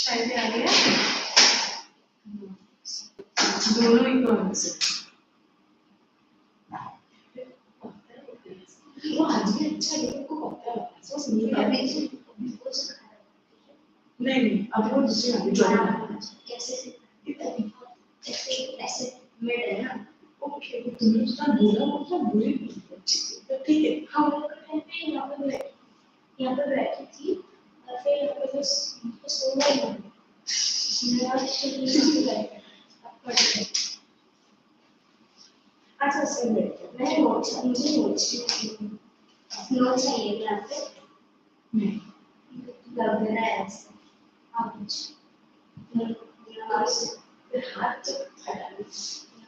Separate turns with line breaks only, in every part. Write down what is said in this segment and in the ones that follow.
शायद आ गया दोनों ही कौन से वो आज भी अच्छा है को पता है सो सुनिए नहीं अब वो दूसरी वाली ड्राइंग कैसे ऐसे मिड है ना ओके तुमने जितना बोला वो सब बुरी तो ठीक है हम लोग कहते हैं यहाँ पे बैठी थी और फिर यहाँ पे बस सोना ही बंद अच्छा सही है मैं नोट्स मुझे नोट्स चाहिए क्लास पे नहीं लग रहा है ऐसे आप कुछ मेरा हाथ तो खड़ा है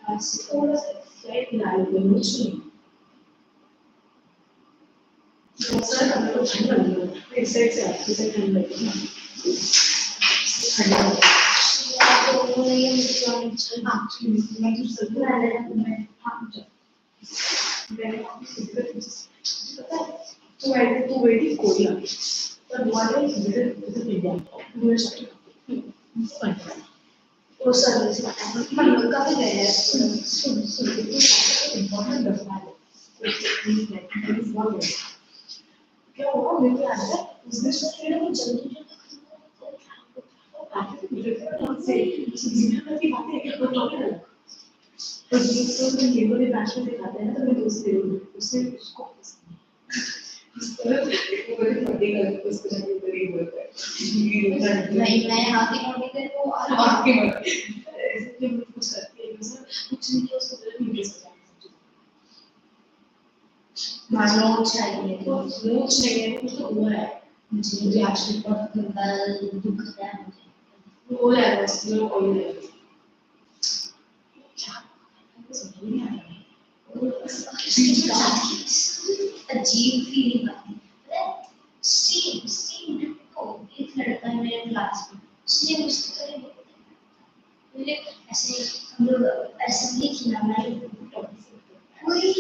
हाथ से थोड़ा सा फ्लैट डाल दो मुझे सर हम लोग ठंड लग रहा है इस साइड से आपकी साइड ठंड लग रही है ठंड तो वो ये मुझे मैं तो सब बना लेना मैं हाँ मैंने पता है तो वेटी कोरिया पर वाले इधर इंडिया मुझे चाहिए वो सर्विस हम लोग का भी गए हैं सुन इम्पोर्टेंट दफा है क्या हुआ मेरे याद है उस दिन से फिर वो जल्दी से जीना की बातें एक दो टॉपिक है और ये तो ये वाले बैच में दिखाते हैं तो मैं दोस्त दे रही हूँ उससे उसको इस तरह वो बड़ी फटी कर उसको जाके बड़ी बोलता है नहीं मैं यहाँ की मॉडल कर वो आपके मॉडल ऐसे जब मैं कुछ करती है वैसे कुछ नहीं किया उसको तरह नहीं भेज सकता मानो चाहिए तो नोट चाहिए कुछ तो हुआ है मुझे एक्चुअली बहुत दुख है मुझे हो रहा है बस नो हो रहा है अजीब फीलिंग आती है सेम को एक लड़का है मेरे क्लास में उसने मुझसे करे मुझे ऐसे हम लोग असेंबली की ना मैं कोई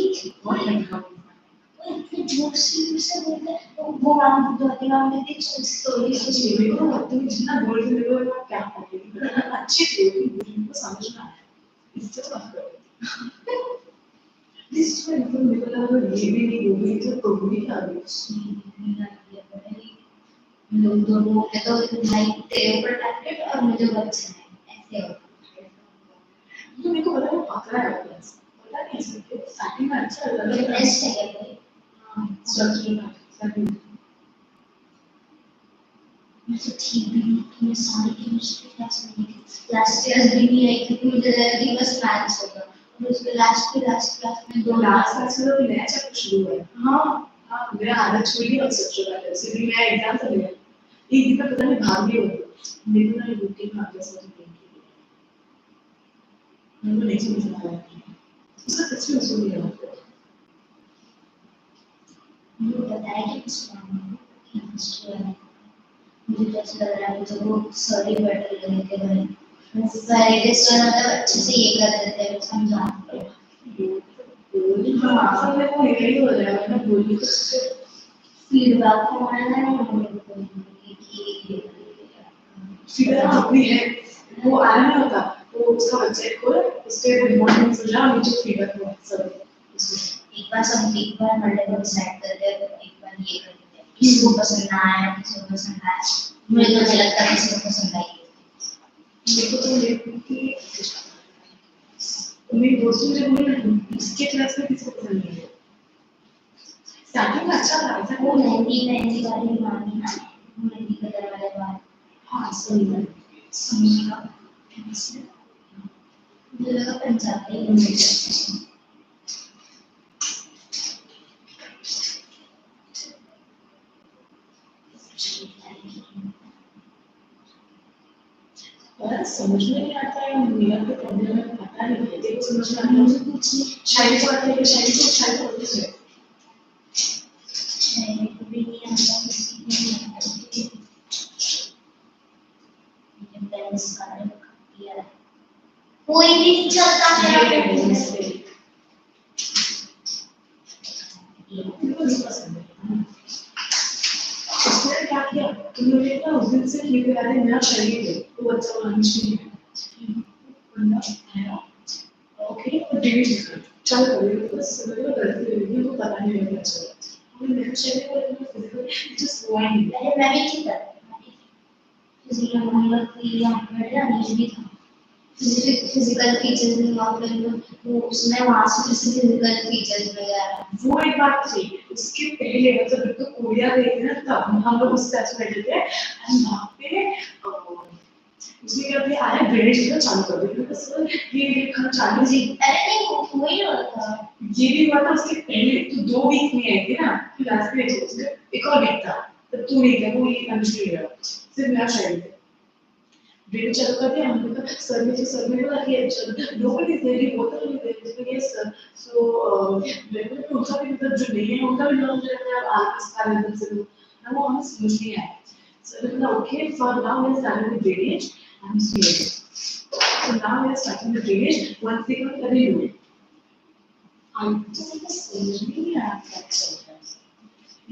जोक से बोलते हैं वो राम दुआती राम ने एक स्टोरी कुछ मेरे को तुम जितना बोल रहे हो वो क्या करेंगे अच्छी थी मुझे समझ में आया इससे तो बात करो This is why people never have a really movie to probably have it. लोग दोनों के तो भाई तेरे ऊपर टैलेंटेड और मुझे बच्चे हैं ऐसे होता है तो मेरे को पता है वो पकड़ा है बस पता नहीं इसके स्टार्टिंग में अच्छा लगा बेस्ट है भाई हां स्ट्रक्चर स्टार्टिंग मैं तो ठीक भी मैं सारी केमिस्ट्री क्लास में थी लास्ट ईयर भी नहीं आई थी मुझे लगा कि बस मैथ्स होगा और उसके लास्ट क्लास में दो लास्ट क्लास में तो नया चैप्टर शुरू हुआ है हां हां मेरा आधा छूट गया स्ट्रक्चर का इसलिए मैं एग्जाम से गया एक दिन पता नहीं भाग गया मेरे को ना रूटीन में आ गया सब मुझे नहीं समझ में आया उसका सच में सुन लिया मुझे बताया कि कुछ मुझे तो ऐसा लग रहा है तो वो सॉरी बेटर लगने के भाई सारे टेस्ट मतलब अच्छे से ये कर देते हैं समझा हाँ सब में वो यही हो रहा है मतलब बोली तो फीडबैक हमारा ना फीडबैक भी है वो आया नहीं होता वो उसका बच्चे को उसके मॉर्निंग से जा नीचे फीडबैक हुआ सब एक बार मल्टीपल सेट करते हैं एक बार ये करते हैं किसी को पसंद ना आया किसी को पसंद आया मुझे तो लगता है किसी को पसंद आई मेरे को तो ये कि मेरे दोस्तों जब मुझे इसके क्लास में किसी को पसंद नहीं है स्टार्टिंग में अच्छा था ऐसा वो मेहंदी वाली मानी ना मेहंदी कलर वाले बाल हाँ सही है समझा मुझे लगा पंजाबी समझ में नहीं आता है मेरा तो प्रॉब्लम है पता नहीं है देखो समझ में आता है कुछ शायद को आते हैं शायद होते हैं शायद को भी नहीं आता किसी को नहीं आता ये बैलेंस सारे किया कोई भी नहीं चलता है उसने क्या किया तुम उन्होंने ना उस दिन से मेरे याद है मेरा शरीर है तो अच्छा मानिश नहीं है बंदा आया ओके और डिलीट चल करो बस मतलब गलती हो गई वो पता नहीं लगा चला और मेरा शरीर को फिजिकल जस्ट हुआ नहीं अरे मैं भी ठीक था फिजिकल मामला की यहाँ पर नीचे भी था फिजिकल फीचर्स में वहाँ पे वो उसमें वहाँ से फिजिकल फीचर्स वगैरह वो एक बात थी उसके पहले मतलब तो कोरिया गए थे ना तब हम लोग उस तरह से बैठे थे और वहाँ पे उसने क्या किया आया ड्रेनेज का चालू कर दिया तो सर ये खर्च चालू जी अरे नहीं वो ही हुआ था ये भी हुआ था उसके पहले तो 2 वीक में आई थी ना फिर लास्ट में एक और वीक था तब तू नहीं था वो ये कंट्री गया सिर्फ मेरा शायद ड्रेन चालू कर दिया हमने कहा सर ने बोला कि nobody is very both yes sir so मेरे को उनका भी मतलब जो नहीं है उनका भी नाम जो है आर्टिस्ट का लेवल से ना वो हमें समझ नहीं आया सर ने बोला okay for now we are starting with drainage I'm serious. So now we are starting the drainage. Once they come, let me do it. I just नहीं आता है.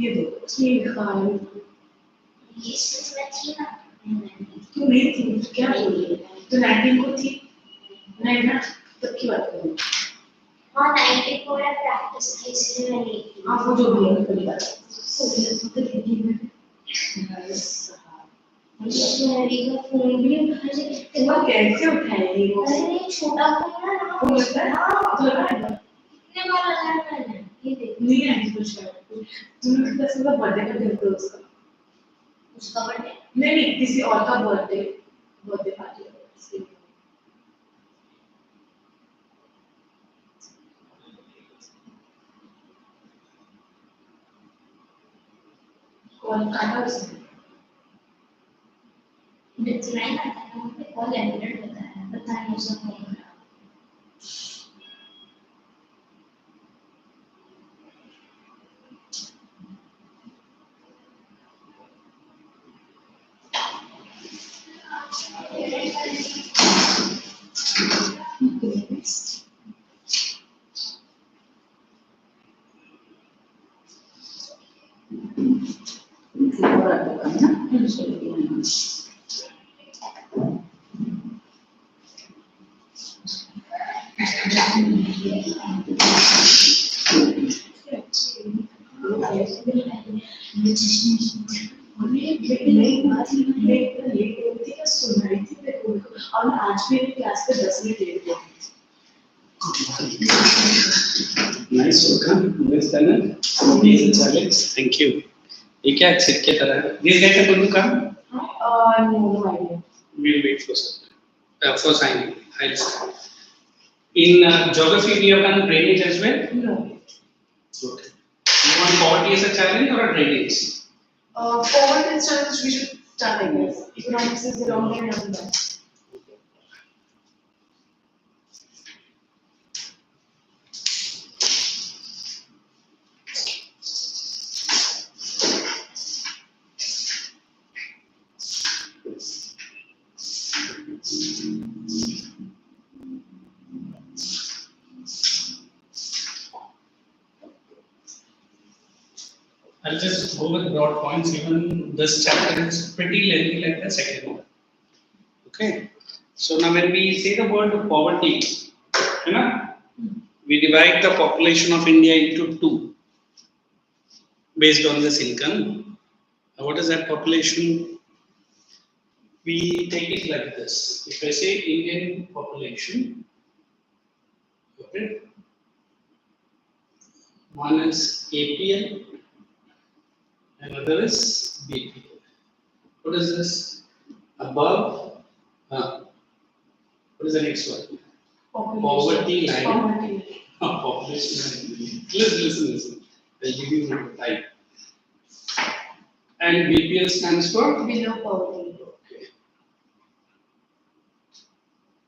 ये दो. उसमें लिखा है. ये सिर्फ मैं थी ना. तू नहीं थी. तो क्या बोल रही है? तो 19 को थी. नहीं ना. तब की बात करूँ. हाँ 19 को मैं प्रैक्टिस की इसलिए मैं नहीं थी. हाँ वो जो भी है पहली बात. तो देखी मैंने. का फोन भी उठा कैसे उठाएंगे वो अरे नहीं छोटा फोन है ना वो लगता है हाँ तो लगा है कितने बार लगाया मैंने ये देख नहीं है कुछ तुमने कितना सुंदर बर्थडे का दिन था उसका बर्थडे नहीं किसी और का बर्थडे पार्टी इसके कौन काटा उसने डिजाइन आता है वहाँ पे कॉल एडिटर पता है मुझे नहीं आज भी क्लास पे 10 मिनट लेट हो
Nice work, nice done. Amazing challenge. Thank you. ये क्या छिट के तरह है? These guys are going to come?
no idea.
We'll wait for for signing. I'll sign. In geography, we have done drainage as well.
No.
Okay. You want poverty as a challenge or a drainage?
Poverty is challenge we should start I guess. Economics is the long way down the line.
I'll just go with broad points. Even this chapter is pretty lengthy like the second one. Okay. So now when we say the word poverty, you know, we divide the population of India into two based on this income. Now what is that population? We take it like this. If I say Indian population, okay, one is APL, another is BPL. What is this? Above, what is the next one? Poverty line.
Poverty.
Population line. Listen. I'll give you more time. And BPL stands for?
Below poverty.
Okay.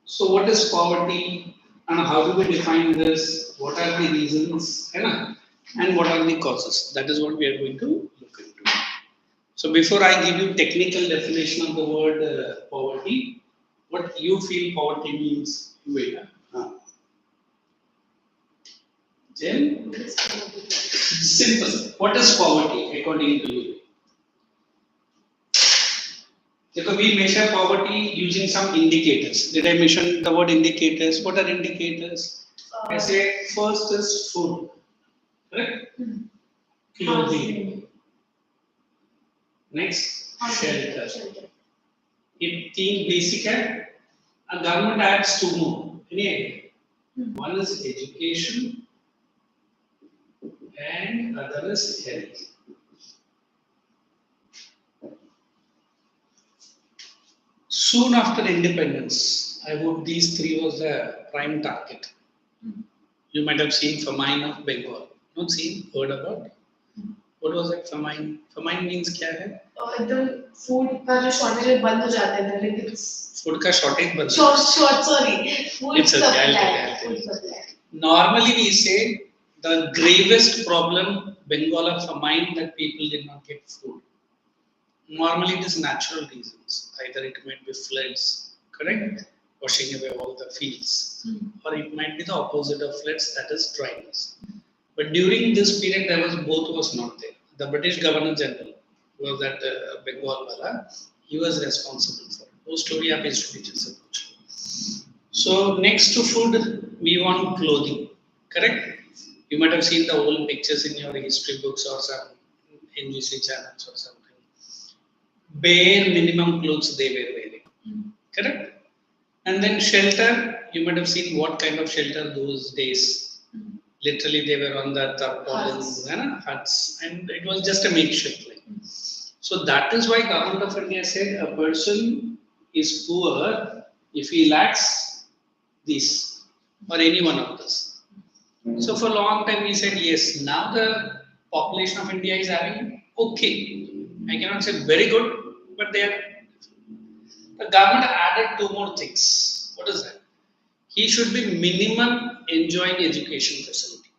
So what is poverty and how do we define this? What are the reasons? And what are the causes? That is what we are going to look into. So before I give you technical definition of the word poverty, what you feel poverty means? Wait. Jen? Simple. What is poverty according to you? Because we measure poverty using some indicators. Did I mention the word indicators? What are indicators? I say first is food, correct? Clothing. Next, shelter. If तीन basic है, a government adds two more. Any idea? One is education and other is health. Soon after independence, I would these three was the prime target. You might have seen famine of Bengal. Not seen, heard about? What was it? Famine. Famine means क्या है?
एकदम food का जो shortage बंद हो जाता है, like it's
Food का shortage बंद.
Sorry, food
It's
supply.
okay,
Food supply.
Normally we say the gravest problem Bengal of famine that people did not get food. Normally it is natural reasons. Either it might be floods, correct? Washing away all the fields. Or it might be the opposite of floods, that is dryness. But during this period, both was not there. The British Governor General was that Bengal wala, he was responsible for it. वो story आप इस teacher से पूछो. So next to food, we want clothing, correct? You might have seen the old pictures in your history books or some NGC channels or something. Bare minimum clothes they were wearing, correct? And then shelter, you might have seen what kind of shelter those days. Literally, they were on the tarpaulins, huts, and it was just a makeshift. So that is why Government of India said a person is poor if he lacks this or any one of this. So for a long time we said yes. Now the population of India is having okay. I cannot say very good, but they are. The government added two more things. What is that? He should be minimum enjoying education facility.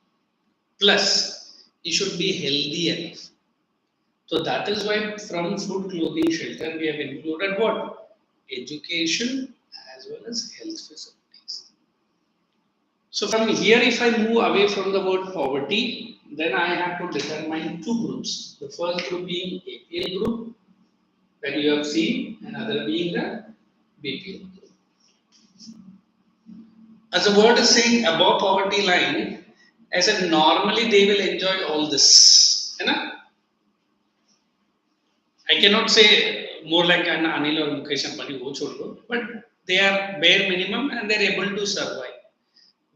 Plus, he should be healthy enough. So that is why from food, clothing, shelter, we have included what? Education as well as health facilities. So from here, if I move away from the word poverty, then I have to determine two groups. The first group being APL group that you have seen, and other being the BPL group. As the word is saying above poverty line, I said normally they will enjoy all this. I cannot say more like an Anil or Mukesh Ambani, but they are bare minimum and they are able to survive.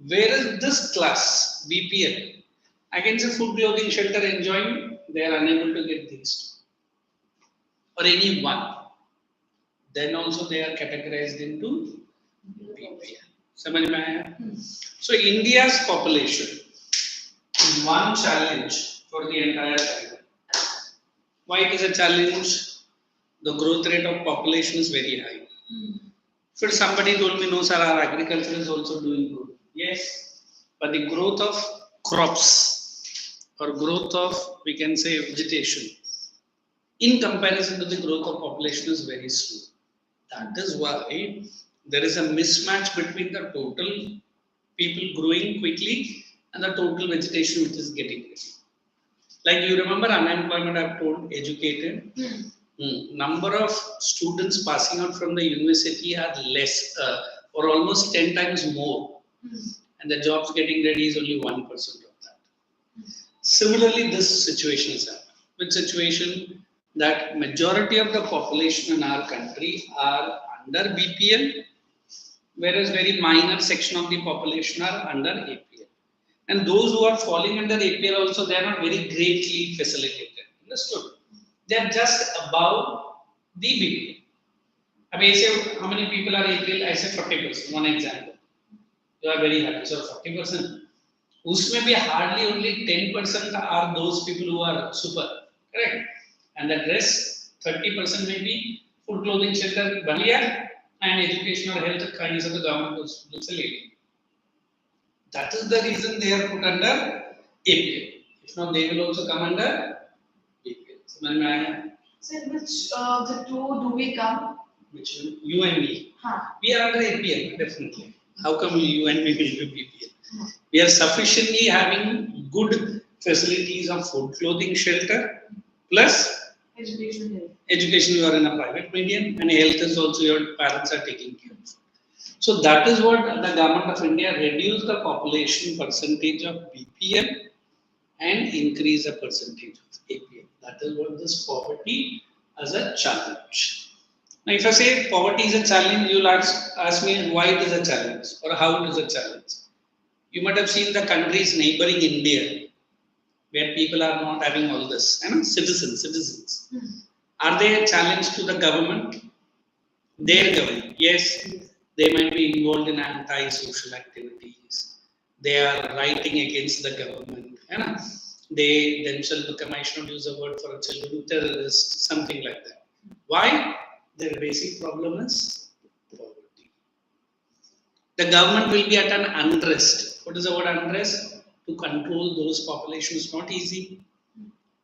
Whereas this class, BPL, I can say food, clothing, shelter, enjoying, they are unable to get these two. Or any one. Then also they are categorized into BPL. So India's population is one challenge for the entire country. Why it is a challenge? The growth rate of population is very high. So somebody told me, no sir, our agriculture is also doing good. Yes, but the growth of crops or growth of, we can say, vegetation in comparison to the growth of population is very slow. That is why there is a mismatch between the total people growing quickly and the total vegetation which is getting ready. Like you remember unemployment, I've told, educated. Number of students passing out from the university are less or almost 10 times more. And the jobs getting ready is only 1% of that. Similarly, this situation is happening. Which situation? That majority of the population in our country are under BPL, whereas very minor section of the population are under APL. And those who are falling under APL also, they are not very greatly facilitated. Understood? They are just above the BPL. I mean, I say how many people are APL? I say 40%. One example. You are very happy. So 40%. Usme bhi hardly only 10% are those people who are super. Correct? And the rest 30% may be food, clothing, shelter, baliya, and education or health kinds of the government was leading. That is the reason they are put under APL. If not, they will also come under APL.
So which the two do we come?
Which one? You and me. We are under APL, definitely. How come you and me will do BPL? We are sufficiently having good facilities of food, clothing, shelter, plus
Education health.
Education, you are in a private medium, and health is also your parents are taking care of. So that is what the government of India reduced the population percentage of BPL and increase the percentage of APL. That is what this poverty as a challenge. Now, if I say poverty is a challenge, you'll ask me why it is a challenge or how it is a challenge. You might have seen the countries neighboring India where people are not having all this, citizens. Are they a challenge to the government? Their government, yes, they might be involved in anti-social activities. They are writing against the government. They themselves become, I should not use the word for a children, terrorists, something like that. Why? Their basic problem is poverty. The government will be at an unrest. What is the word unrest? To control those populations is not easy.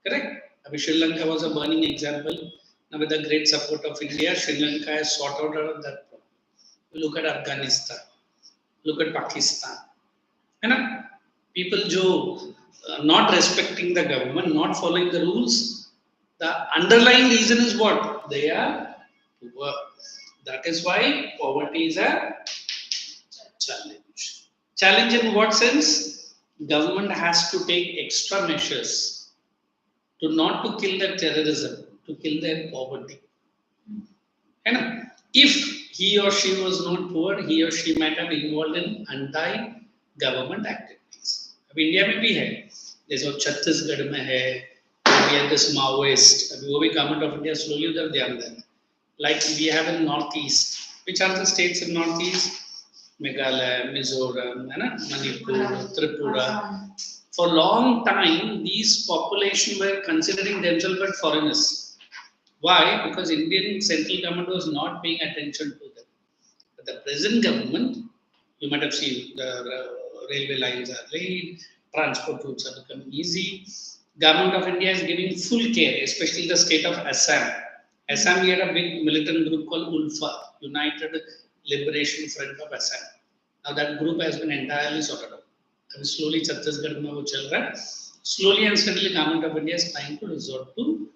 Correct? Sri Lanka was a burning example. Now, with the great support of India, Sri Lanka has sorted out that problem. Look at Afghanistan. Look at Pakistan. People who not respecting the government, not following the rules, the underlying reason is what? They are poor. That is why poverty is a challenge. Challenge in what sense? Government has to take extra measures to not to kill the terrorism, to kill their poverty. If he or she was not poor, he or she might have involved in anti-government activities. India में भी है, जैसे छत्तीसगढ़ में है, we have this Maoist. अभी वो भी government of India slowly उधर ध्यान दे रहा है. Like we have in Northeast. Which are the states in Northeast? Meghalaya, Mizoram, Manipur, Tripura. For a long time, these population were considering themselves as foreigners. Why? Because Indian central government was not paying attention to them. But the present government, you might have seen the railway lines are laid, transport routes are becoming easy. Government of India is giving full care, especially the state of Assam. Assam, we had a big militant group called ULFA, United Liberation Front of Assam. Now that group has been entirely sorted out. Slowly, Chhattisgarh mein wo chal raha hai. Slowly and steadily, government of India is trying to resort to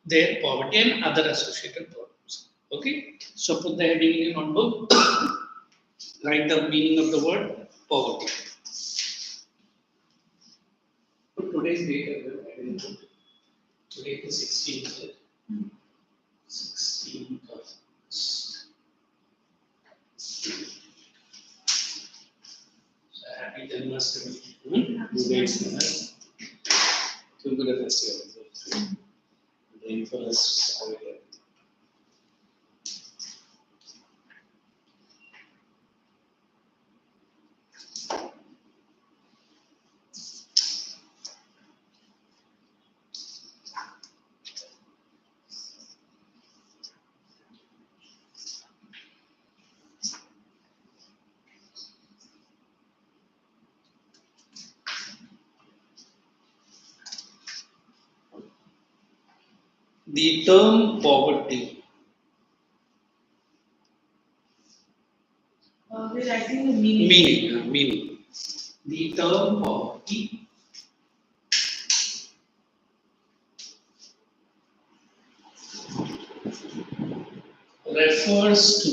their poverty and other associated problems. Okay, so put the heading in your notebook. Write the meaning of the word poverty. Put today's date. Today is 16th. 16th of August. So happy Janmashtami. Too good a festival. For us, the term poverty.
We're writing the meaning.
Meaning. The term poverty refers to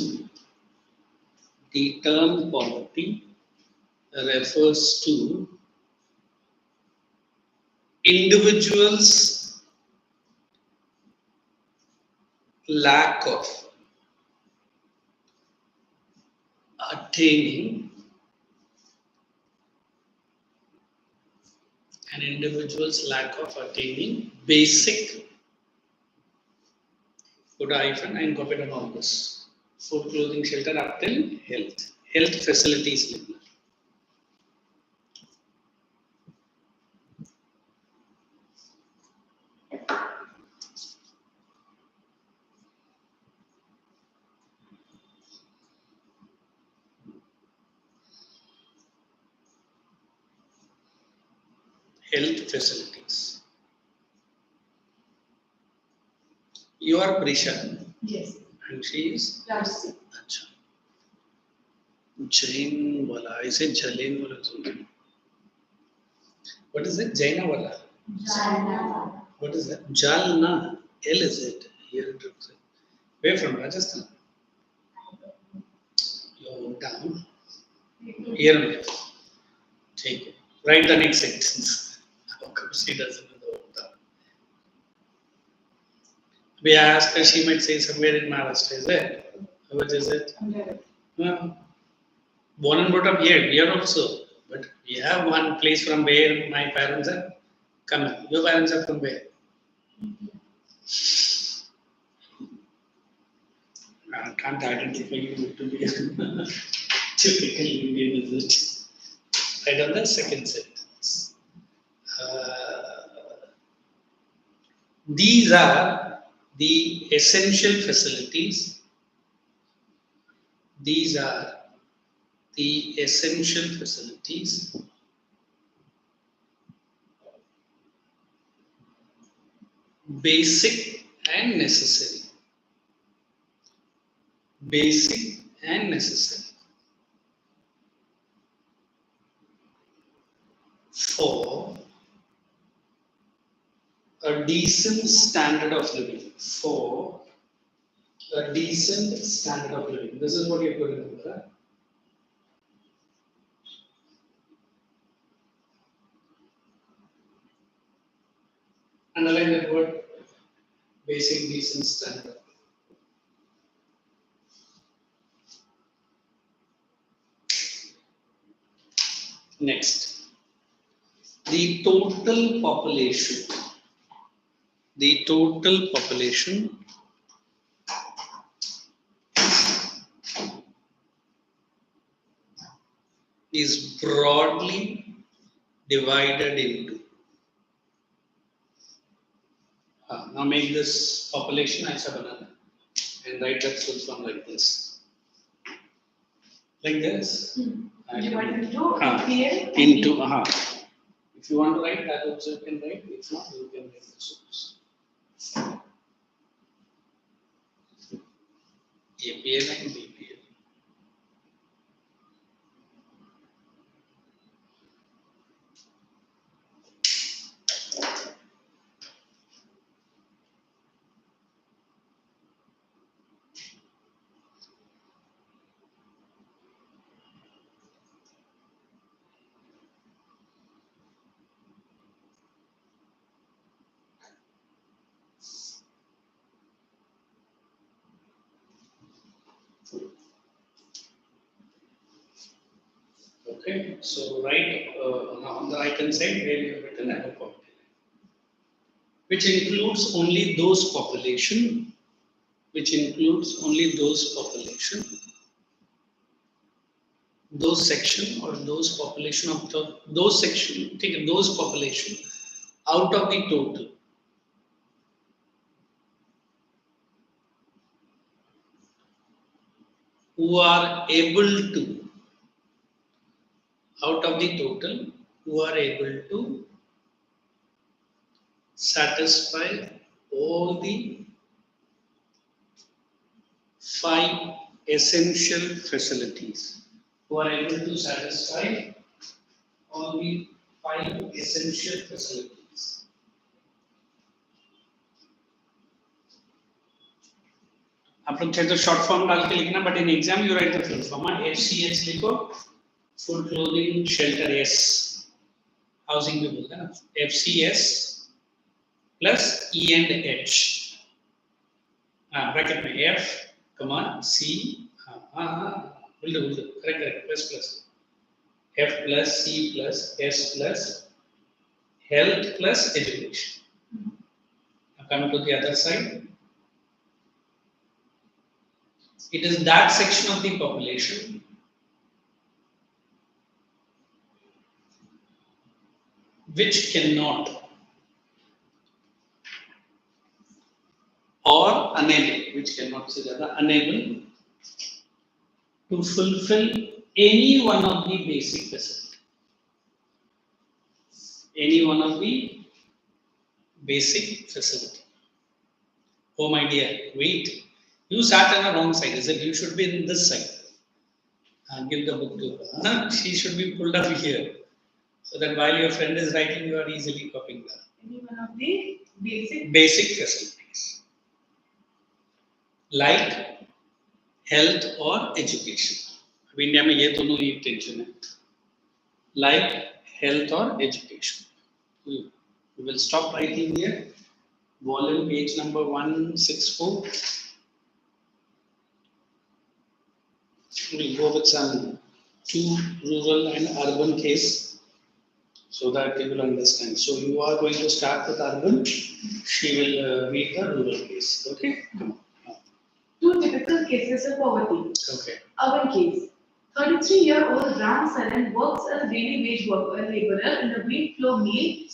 individuals' lack of attaining basic food, hyphen and copy on all this. Food, clothing, shelter up till health facilities. Health facilities. You are Prisha.
Yes.
And she is?
Rajsi.
Achha. Jain wala. I say Jalain wala. What is it? Jaina wala.
Jalna.
What is that? Jalna. L is it? Here it looks like. Where from Rajasthan? Your hometown. Here only. Take it. Write the next sentence. Of course, she doesn't know the hometown. We asked her, she might say somewhere in Maharashtra. Is it? Which is it? No. Born and brought up here also. But we have one place from where my parents are coming. Your parents are from where? I can't identify you to be a typical Indian, is it? Right on the second sentence. These are the essential facilities. These are the essential facilities basic and necessary. Basic and necessary for a decent standard of living. For a decent standard of living. This is what you're going to remember. Underline that word. Basic, decent standard of living. Next, the total population is broadly divided into. Now make this population as a banana and write that full form like this. Like this.
You want to do
APL? Into. If you want to write that also you can write. If not, you can write this also. APL and BPL. Okay, so write on the right hand side where you have written adequate, which includes only those population, those section or those population of the those section, take those population out of the total. Who are able to, out of the total, who are able to satisfy all the 5 essential facilities. Who are able to satisfy all the 5 essential facilities. आप लोग चाहे तो short form डाल के लिखना, but in exam you right the full form. FCH लिखो, food clothing shelter S, housing भी बोलते हैं ना, FCS plus E and H, bracket में F, C, will do, correct, plus, F plus C plus S plus health plus education. Now come to the other side. It is that section of the population which cannot or unable, unable to fulfill any one of the basic facilities. Any one of the basic facility. Oh my dear, wait. You sat on the wrong side, is it? You should be in this side. Give the book to her. She should be pulled up here. So that while your friend is writing, you are easily copying that.
Any one of the basic
facilities. like health or education. अभी India में ये दोनों ही tension है, like health or education. We will stop writing here. Volume page number 164. We'll go with some two rural and urban case so that you will understand. So you are going to start with urban. She will read the rural case. Okay.
Two typical cases of poverty.
Okay.
Urban case. 33-year-old Ram Saran works as a daily wage worker laborer in the wheat flour mill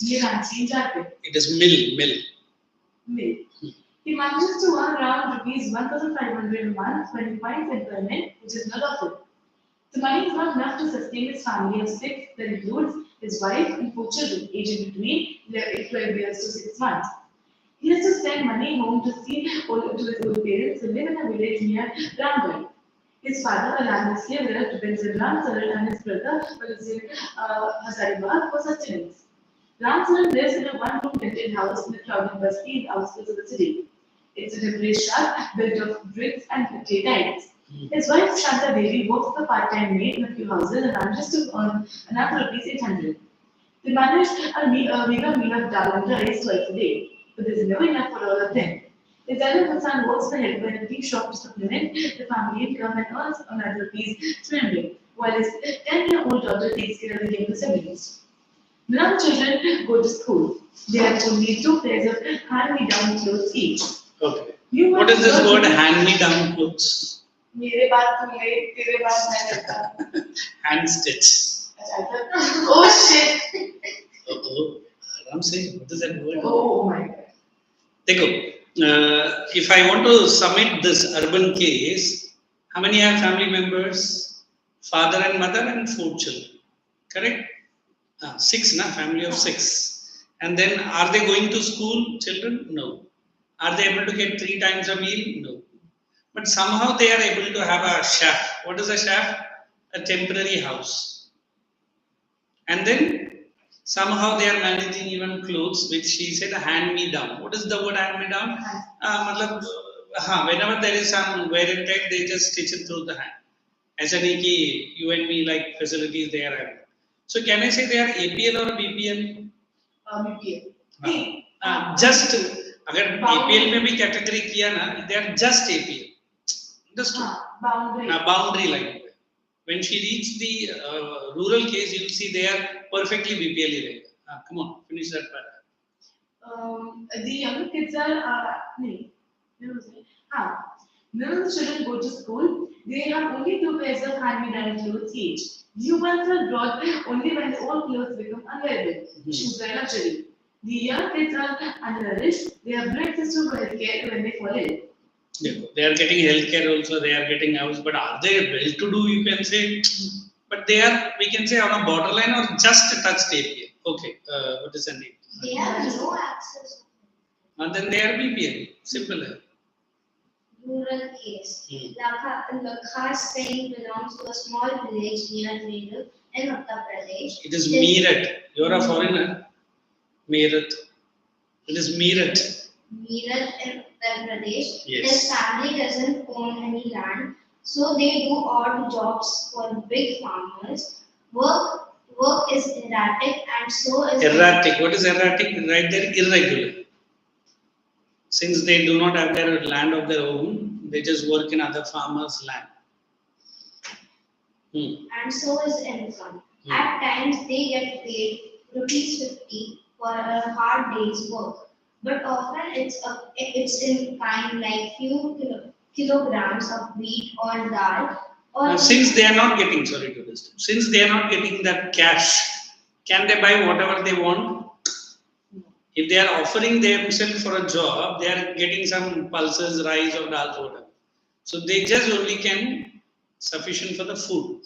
near Ranchi, Jharkhand.
It is mill.
Mill. He manages to earn around rupees 1,500 a month when he finds employment, which is not often. The money is not enough to sustain his family of 6 that includes his wife and 4 children, aged between 12 years to 6 months. He has to send money home to see to his old parents who live in a village near Ramgarh. His father, a landless laborer, depends on Ram Saran and his brother, who lives in Hazaribagh for sustenance. Ram Saran lives in a one-room rented house in a crowded basti in the outskirts of the city. It's a temporary shack built of bricks and clay tiles. His wife, Shanta Devi, works as a part-time maid in a few houses and manages to earn another ₹800. They manage a mega meal of dal and rice twice a day, but there's never enough for all of them. His elder son works for help in a tea shop to supplement the family income and earns another ₹300, while his 10-year-old daughter takes care of the younger siblings. None of the children go to school. They have only 2 pairs of hand-me-down clothes each.
Okay. What is this word hand-me-down clothes?
मेरे बात तुम ले, तेरे बात मैं लेता.
Hand stitch.
Oh shit.
Oh, Ram say, what is that word?
Oh my god.
Dekho, if I want to submit this urban case, how many have family members? Father and mother and 4 children. Correct? 6, na? Family of 6. And then are they going to school, children? No. Are they able to get 3 times a meal? No. But somehow they are able to have a shaft. What is a shaft? A temporary house. And then somehow they are managing even clothes, which she said hand me down. What is the word hand me down? Whenever there is some wear and tear, they just stitch it through the hand. As an you and me like facilities they are having. So can I say they are APL or BPL?
BPL.
Just अगर APL में भी category किया ना, they are just APL. Understood? Boundary line. When she reached the rural case, you will see they are perfectly BPL area. Come on, finish that part.
The younger kids are none of the children go to school. They have only 2 pairs of hand-me-down clothes each. New ones are brought only when the old clothes become unwearable. Shoes are luxury. The young kids are undernourished. They have no access to healthcare when they fall ill.
They are getting healthcare also, they are getting house, but are they well to do, you can say? But they are, we can say, on a borderline or just touched APL. Okay, what is the name?
They have no access.
And then they are BPL, simple.
Rural case. Lakha Singh belongs to a small village near Meerut in Uttar Pradesh.
It is Meerut. You are a foreigner. Meerut. It is Meerut.
Meerut in Uttar Pradesh.
Yes.
His family doesn't own any land, so they do odd jobs for big farmers. Work is erratic, and so is
erratic. What is erratic? Right there, irregular. Since they do not have their land of their own, they just work in other farmers' land.
And so is income. At times they get paid ₹50 for a hard day's work, but often it's in kind like few kilograms of wheat or dal. Or
since they are not getting, sorry to disturb, since they are not getting that cash, can they buy whatever they want? If they are offering themselves for a job, they are getting some pulses, rice or dal, whatever. So they just only can sufficient for the food.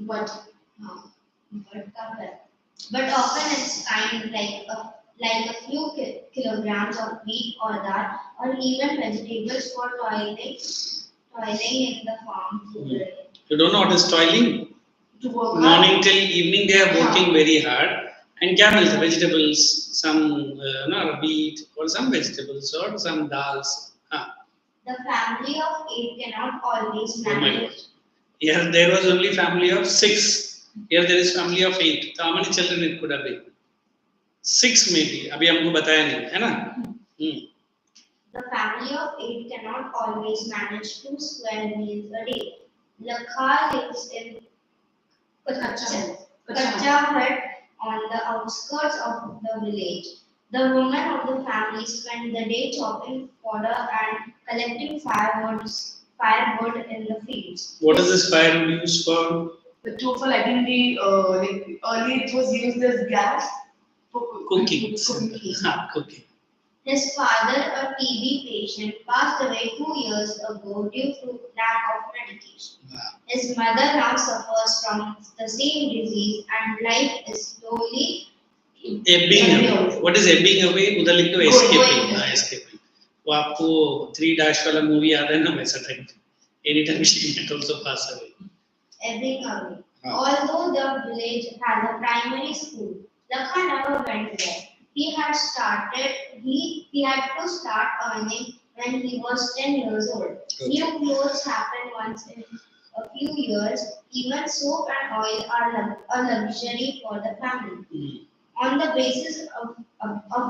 But often it's kind like a few kilograms of wheat or that, or even vegetables for toiling in the farm.
You don't know what is toiling?
To work
Morning till evening they are working very hard, And camel, the vegetables, some wheat or some vegetables or some dals.
The family of 8 cannot always
Oh my God.
manage.
Here there was only family of 6. Here there is family of 8. So how many children it could have been? 6 maybe. अभी हमको बताया नहीं है ना?
The family of 8 cannot always manage 2 square meals a day. Lakha lives in Kacha hut on the outskirts of the village. The women of the family spend the day chopping fodder and collecting firewood in the fields.
What is this firewood used for?
The tofu, I think like early it was used as gas for
Cooking. Cooking.
His father, a TB patient, passed away 2 years ago due to lack of medication.
Wow.
His mother now suffers from the same disease and life is slowly
Ebbing away. What is ebbing away? उधर लिख दो escaping. Escaping. वो आपको 3 dash वाला movie याद है ना वैसा type. Anytime she might also pass away.
ebbing away. Although the village has a primary school, Lakha never went there. He had to start earning when he was 10 years old.
Okay.
New clothes happen once in a few years. Even soap and oil are a luxury for the family. On the basis of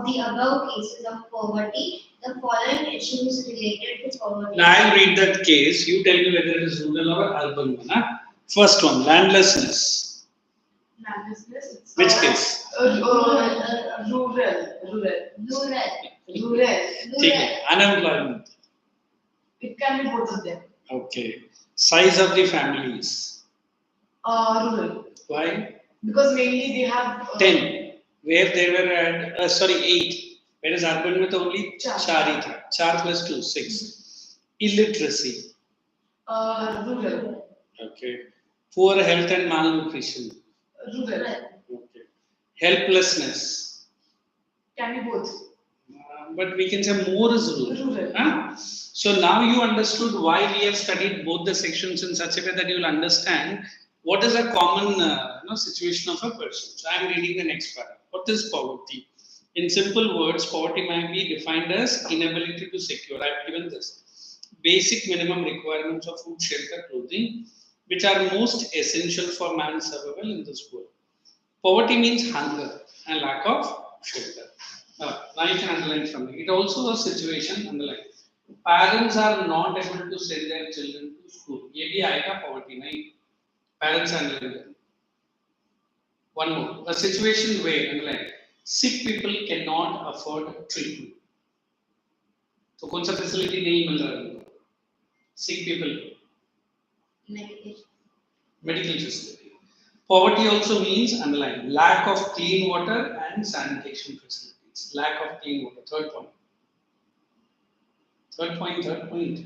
the above cases of poverty, the following issues related to poverty.
Now I'll read that case. You tell me whether it is rural or urban. First one, landlessness.
Landlessness.
Which case?
Rural.
ठीक है. Unemployment.
It can be both of them.
Okay. Size of the families.
Rural.
Why?
Because mainly they have
10. Where they were at 8. Whereas urban में तो only 4 ही था. 4 plus 2, 6. Illiteracy.
Rural.
Okay. Poor health and malnutrition.
Rural.
Okay. Helplessness.
Can be both.
But we can say more is rural. Huh? So now you understood why we have studied both the sections in such a way that you will understand what is a common situation of a person. So I am reading the next paragraph. What is poverty? In simple words, poverty might be defined as inability to secure. I have given this. Basic minimum requirements of food, shelter, clothing, which are most essential for man's survival in this world. Poverty means hunger and lack of shelter. Now you can underline from it. It also a situation, underline. Parents are not able to send their children to school. ये भी आएगा poverty नहीं. Parents are underline. One more. A situation where, underline, sick people cannot afford treatment. तो कौन सा facility नहीं मिल रहा है? Sick people. Medical facility. Poverty also means, underline, lack of clean water and sanitation facilities. Lack of clean water. Third point. Third point.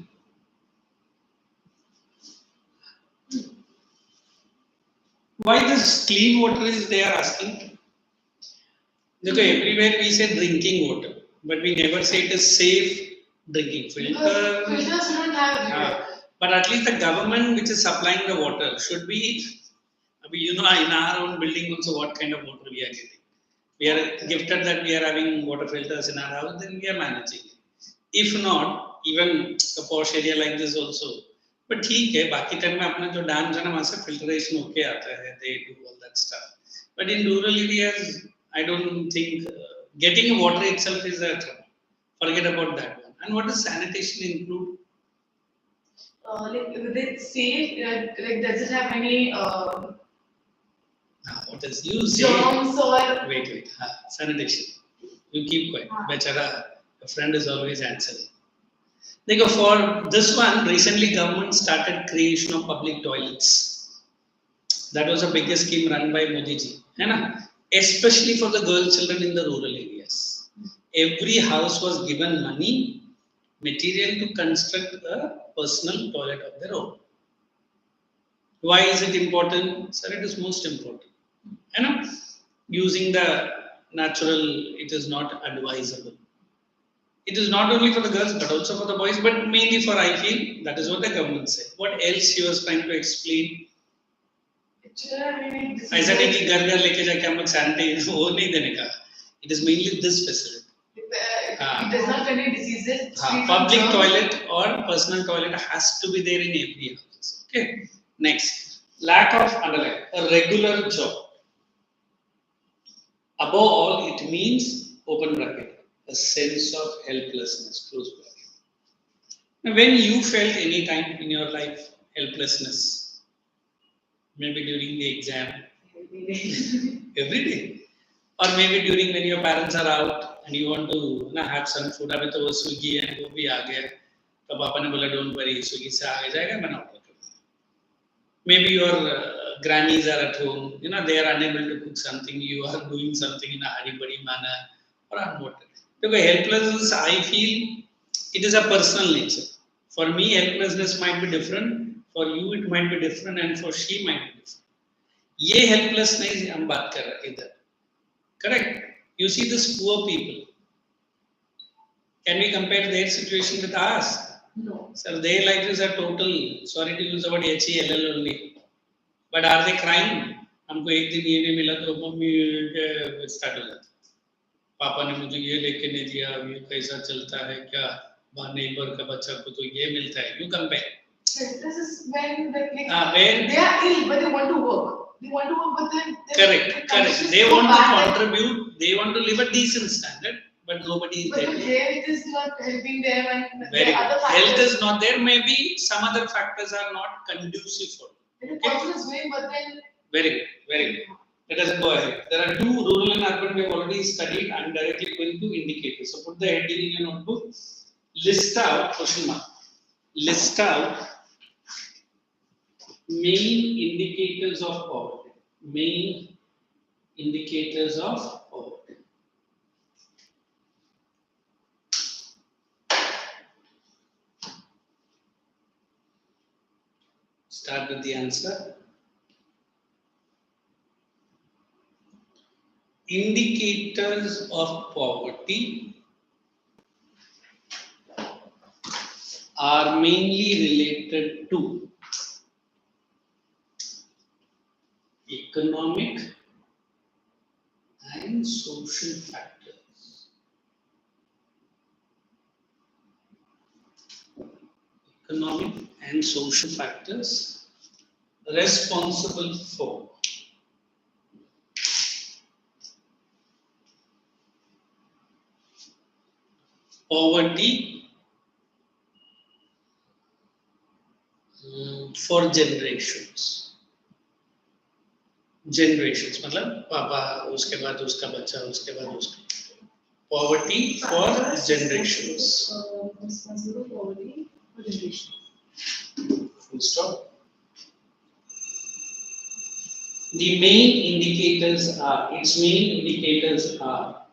Why this clean water is they are asking? Look, everywhere we say drinking water, but we never say it is safe drinking. Filter.
Filters don't have.
But at least the government which is supplying the water should be, in our own building also what kind of water we are getting. We are gifted that we are having water filters in our house, then we are managing it. If not, even a posh area like this also. But ठीक है, बाकी time में अपना जो dam है ना वहाँ से filtration होके आता है, they do all that stuff. But in rural areas, I don't think getting water itself is a trouble. Forget about that one. And what does sanitation include?
With it safe, does it have any
What is you say?
germs or?
Wait. Sanitation. You keep quiet. Bechara, a friend is always answering. For this one, recently government started creation of public toilets. That was the biggest scheme run by Modi ji. Especially for the girl children in the rural areas. Every house was given money, material to construct a personal toilet of their own. Why is it important? Sir, it is most important. Using the natural, it is not advisable. It is not only for the girls but also for the boys, but mainly for I feel that is what the government said. What else he was trying to explain? ऐसा नहीं कि घर घर लेके जाके हम लोग sanitise वो नहीं देने का. It is mainly this facility.
It does not contain diseases.
Public toilet or personal toilet has to be there in every house. Okay. Next, lack of underline a regular job. Above all, it means open bracket a sense of helplessness. Close bracket. Now, when you felt any time in your life helplessness, maybe during the exam, every day. Or maybe during when your parents are out and you want to have some food, अभी तो वो Swiggy है वो भी आ गया, तो पापा ने बोला don't worry स्विगी से आ जाएगा मैं ऑर्डर कर दूँगा. Maybe your grannies are at home, they are unable to cook something, you are doing something in a hurry-burry manner or unwanted. Because helplessness, I feel it is a personal nature. For me, helplessness might be different. For you, it might be different, and for she might be different. ये helpless नहीं हम बात कर रहे इधर. Correct. You see these poor people. Can we compare their situation with ours?
No.
Sir, their life is a total. Sorry to use the word HELL only. But are they crying? हमको एक दिन ये नहीं मिला तो mummy start हो जाता. पापा ने मुझे ये लेके नहीं दिया, ये कैसा चलता है क्या? नेबर का बच्चा को तो ये मिलता है. You compare.
This is when where
they
are ill but they want to work. They want to work, but then
correct. They want to contribute. They want to live a decent standard, but nobody is there.
But health is not helping them, and
Very
other
good.
factors.
Health is not there. Maybe some other factors are not conducive for.
The person is going, but then.
Very good. Let us go ahead. There are two rural and urban we have already studied. I am directly going to indicators. So put the heading in your notebook. List out question mark. List out main indicators of poverty. Main indicators of poverty. Start with the answer. Indicators of poverty are mainly related to economic and social factors. Economic and social factors responsible for poverty for generations. Generations मतलब पापा उसके बाद उसका बच्चा उसके बाद उसका poverty for generations.
Responsible poverty for generations.
Full stop. The main indicators are, its main indicators are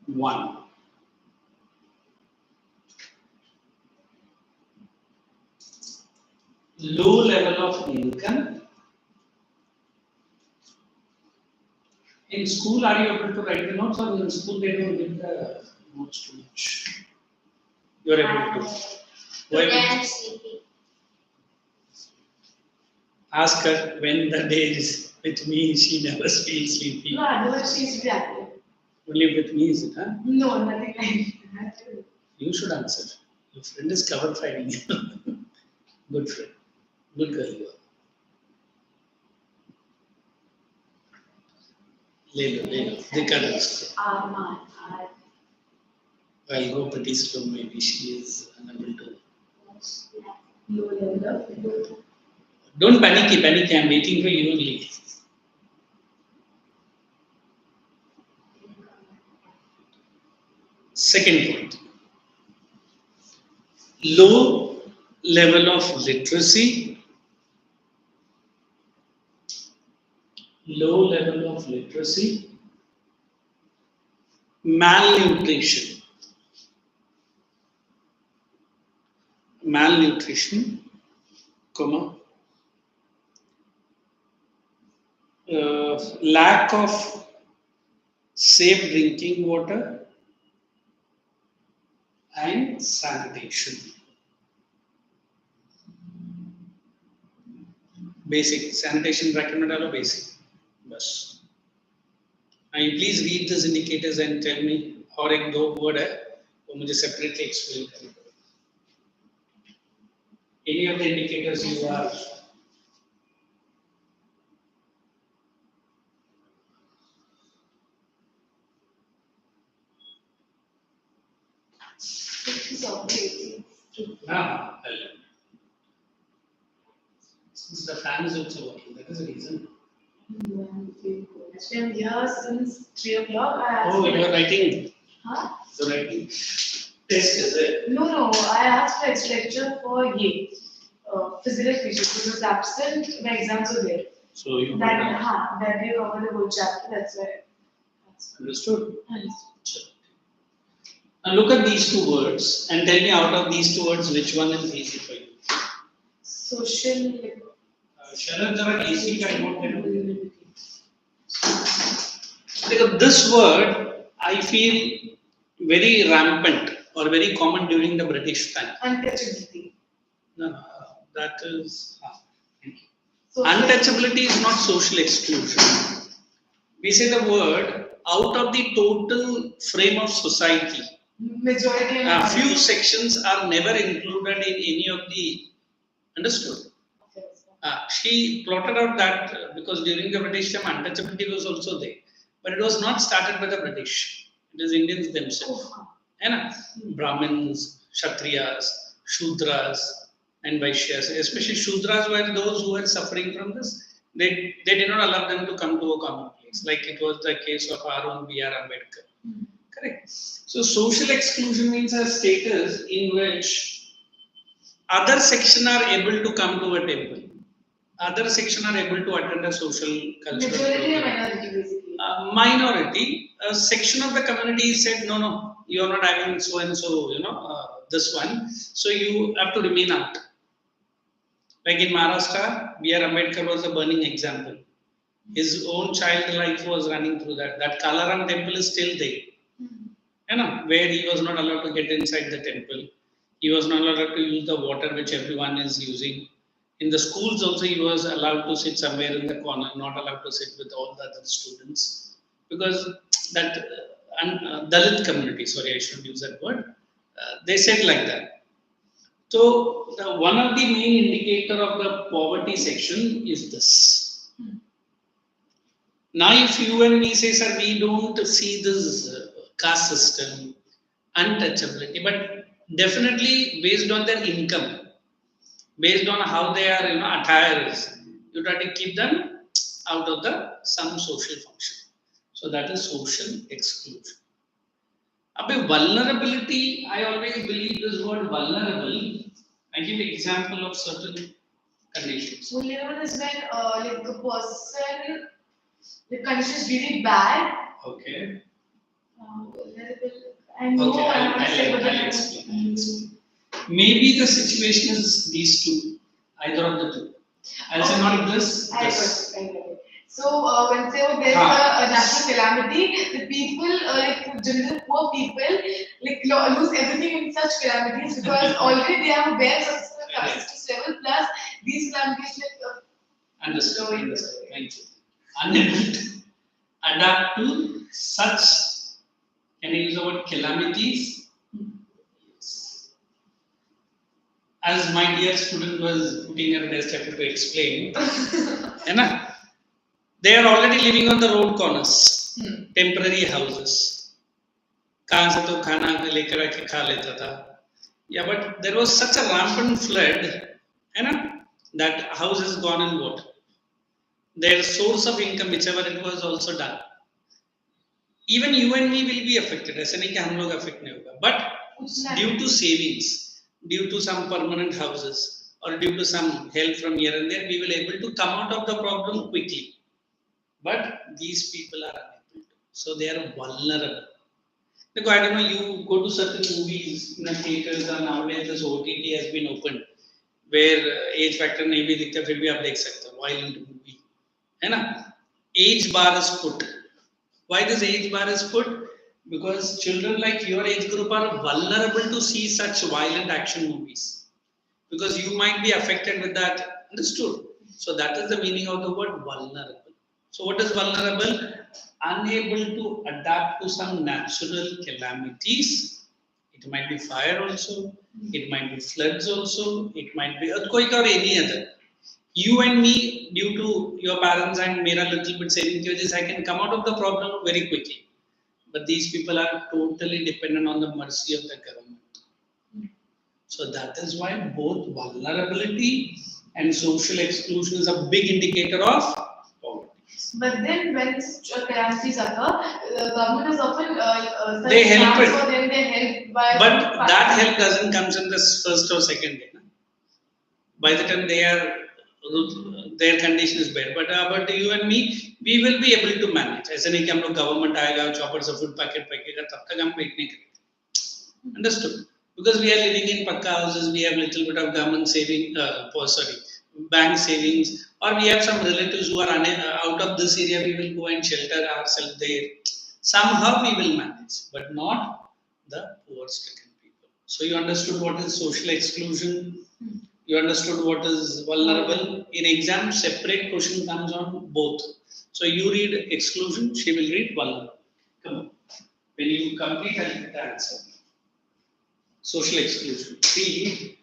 one, low level of income. In school, are you able to write the notes, or in school they don't give the notes too much? You are able to.
Today I am sleepy.
Ask her when the day is with me, she never feels sleepy.
No, otherwise she is very active.
Only with me, is it? Huh?
No, nothing like that.
You should answer. Your friend is cover fighting you. Good friend. Good girl you are. ले लो दिखा दो उसको. I'll go pretty slow, maybe she is unable to.
Low level of.
Don't panic, I'm waiting for you only. Second point. Low level of literacy. Low level of literacy. Malnutrition. Malnutrition, comma, lack of safe drinking water and sanitation. Basic sanitation bracket में डालो basic बस. Now you please read these indicators and tell me और एक दो word है वो मुझे separately explain करना. Any of the indicators you are since the fan is also working, that is the reason.
Actually, I'm here since 3 o'clock. I asked
Oh,
for
you are writing.
Huh?
You are writing. Test is it?
No. I asked for extra lecture for physical features. It was absent. My exams were there.
So you
That day covered the whole chapter. That's why.
understood.
Understood.
Now look at these two words and tell me out of these two words which one is easy for you.
Social.
Sharad, जरा easy का remote करो. Because this word I feel very rampant or very common during the British time.
Untouchability.
No, that is.
So,
Untouchability is not social exclusion. We say the word out of the total frame of society.
Majority.
Few sections are never included in any of the. Understood? She plotted out that because during the British time, untouchability was also there. But it was not started by the British. It is Indians themselves. Brahmins, Kshatriyas, Shudras, and Vaishyas. Especially Shudras were those who were suffering from this. They did not allow them to come to a common place, like it was the case of our own B.R. Ambedkar. Correct. So social exclusion means a status in which other section are able to come to a temple. Other section are able to attend a social cultural
Majority or
program.
minority basically.
Minority, a section of the community said, no, you are not having so and so, this one. So you have to remain out. Like in Maharashtra, B.R. Ambedkar was a burning example. His own child life was running through that. That Kalaram temple is still there. Where he was not allowed to get inside the temple. He was not allowed to use the water which everyone is using. In the schools also, he was allowed to sit somewhere in the corner, not allowed to sit with all the other students. Because that Dalit community, sorry, I shouldn't use that word, they said like that. So, one of the main indicator of the poverty section is this. Now, if you and me say, sir, we don't see this caste system, untouchability, but definitely based on their income, based on how they are, attires, you try to keep them out of some social function. So that is social exclusion. About vulnerability, I always believe this word vulnerable. I give example of certain conditions.
Vulnerable is when like the person, the condition is really bad.
Okay.
Vulnerable. I know
I'll explain. Maybe the situation is these two, either of the two. I'll say not this.
I got it. So when say there's a national calamity, the people, like general poor people, like lose everything in such calamities because already they have a bare subsistence level. Plus these calamities like.
Understood. Thank you. Unable to adapt to such. Can you use the word calamities? As my dear student was putting her desk, I have to explain. They are already living on the road corners, temporary houses. कहाँ से तो खाना लेकर आके खा लेता था. Yeah, but there was such a rampant flood, that house is gone in water. Their source of income, whichever it was, also done. Even you and me will be affected. ऐसे नहीं कि हम लोग affect नहीं होगा. But due to savings, due to some permanent houses, or due to some help from here and there, we will able to come out of the problem quickly. But these people are unable to. So they are vulnerable. Like, I don't know, you go to certain movies in the theaters, and nowadays this OTT has been opened, where age factor नहीं भी दिखता फिर भी आप देख सकते हो violent movie, है ना? Age bar is put. Why this age bar is put? Because children like your age group are vulnerable to see such violent action movies. Because you might be affected with that. Understood? So that is the meaning of the word vulnerable. So what is vulnerable? Unable to adapt to some natural calamities. It might be fire also. It might be floods also. It might be earthquake or any other. You and me, due to your parents and mera little bit saving charges, I can come out of the problem very quickly. But these people are totally dependent on the mercy of the government. So that is why both vulnerability and social exclusion is a big indicator of poverty.
But then when calamities occur, the government is often
They help it.
for them, they help by.
But that help doesn't comes in the first or second day. Na? By the time they are their condition is bad. But you and me, we will be able to manage. ऐसा नहीं कि हम लोग government आएगा chopper से food packet फेंकेगा तब तक हम wait नहीं करेंगे. Understood? Because we are living in pakka houses, we have little bit of government saving, bank savings, or we have some relatives who are out of this area. We will go and shelter ourselves there. Somehow we will manage, but not the poor stricken people. So you understood what is social exclusion. You understood what is vulnerable. In exam, separate question comes on both. So you read exclusion, she will read vulnerable. Come on. When you complete, I'll get the answer. Social exclusion. See.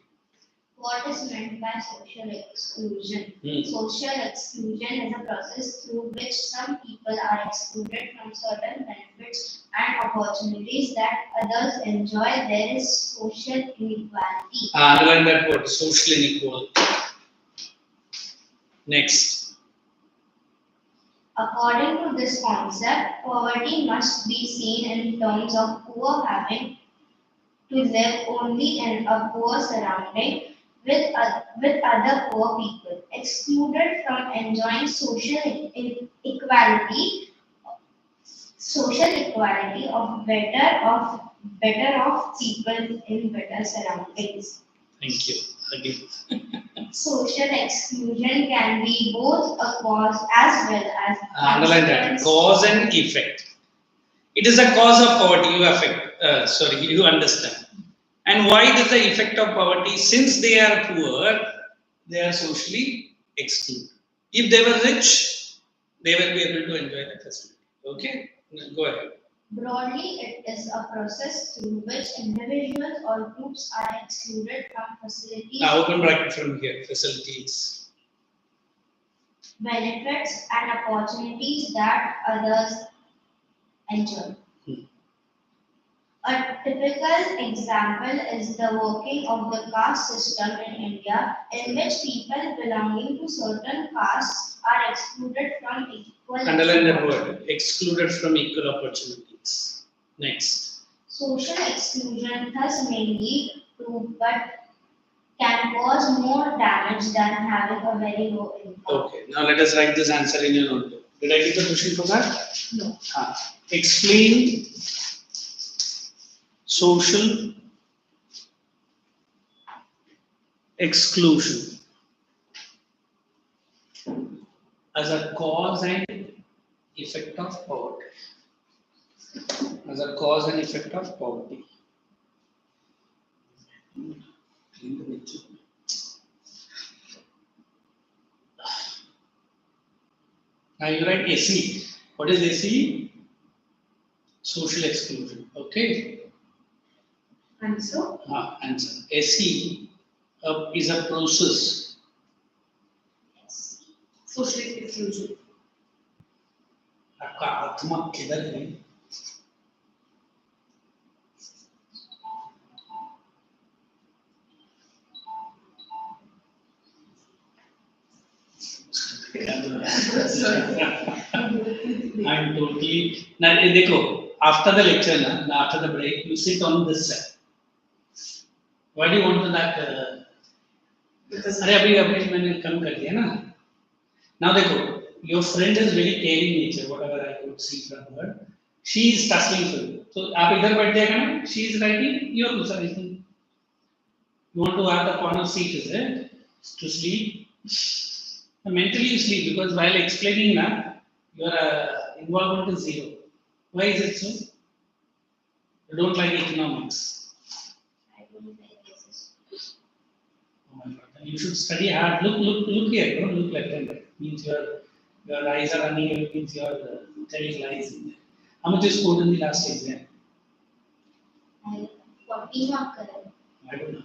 What is meant by social exclusion? Social exclusion is a process through which some people are excluded from certain benefits and opportunities that others enjoy. There is social inequality.
Underline that word, social inequality. Next.
According to this concept, poverty must be seen in terms of poor having to live only in a poor surrounding with other poor people, excluded from enjoying social equality of better off people in better surroundings.
Thank you. Again.
Social exclusion can be both a cause as well as
underline that, cause and effect. It is a cause of poverty, you understand. And why it is the effect of poverty? Since they are poor, they are socially excluded. If they were rich, they will be able to enjoy the facility. Okay? Go ahead.
Broadly, it is a process through which individuals or groups are excluded from facilities.
Now open bracket from here, facilities.
Benefits and opportunities that others enjoy. A typical example is the working of the caste system in India, in which people belonging to certain castes are excluded from equal.
Underline that word, excluded from equal opportunities. Next.
Social exclusion thus may lead to, but can cause more damage than having a very low income.
Okay, now let us write this answer in your notebook. Did I give the question for that?
No.
Explain social exclusion as a cause and effect of poverty. As a cause and effect of poverty. Now you write SE. What is SE? Social exclusion. Okay.
Answer?
Answer. SE is a process.
Yes. Social exclusion.
आपका आत्मा किधर है? I'm totally. Now, देखो. After the lecture, after the break, you sit on this side. Why do you want to that? अरे अभी मैंने कम कर दिया ना. Now देखो, your friend is very caring nature. Whatever I could see from her, she is tussling for you. So आप इधर बैठ जाएगा ना. She is writing, you are also writing. You want to have the corner seat, is it? To sleep. Mentally you sleep because while explaining that, your involvement is zero. Why is it so? You don't like economics.
I don't like this.
Oh my God. Then you should study hard. Look here. Don't look left and right. Means your eyes are running. It means you are telling lies in there. How much you scored in the last exam?
I 40 marker.
I don't know.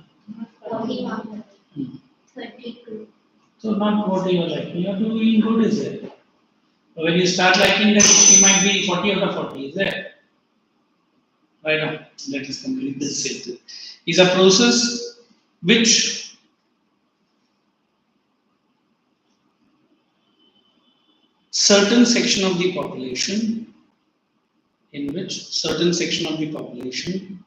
40 marker.
Hmm.
32.
So not what you are liking. You are doing good, is it? When you start liking that, it might be 40 out of 40, is it? Right now, let us complete this sentence. Is a process which certain section of the population, in which certain section of the population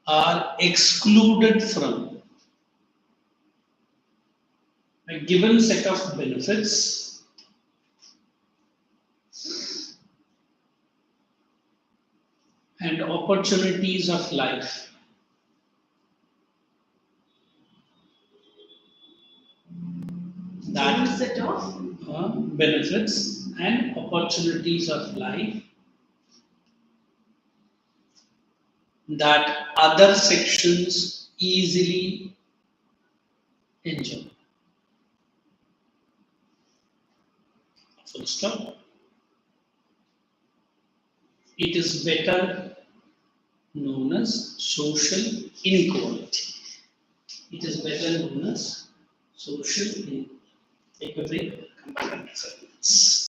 are excluded from a given set of benefits and opportunities of life that
set of
benefits and opportunities of life that other sections easily enjoy. Full stop. It is better known as social inequality. It is better known as social inequality. Take a break, come back and answer this.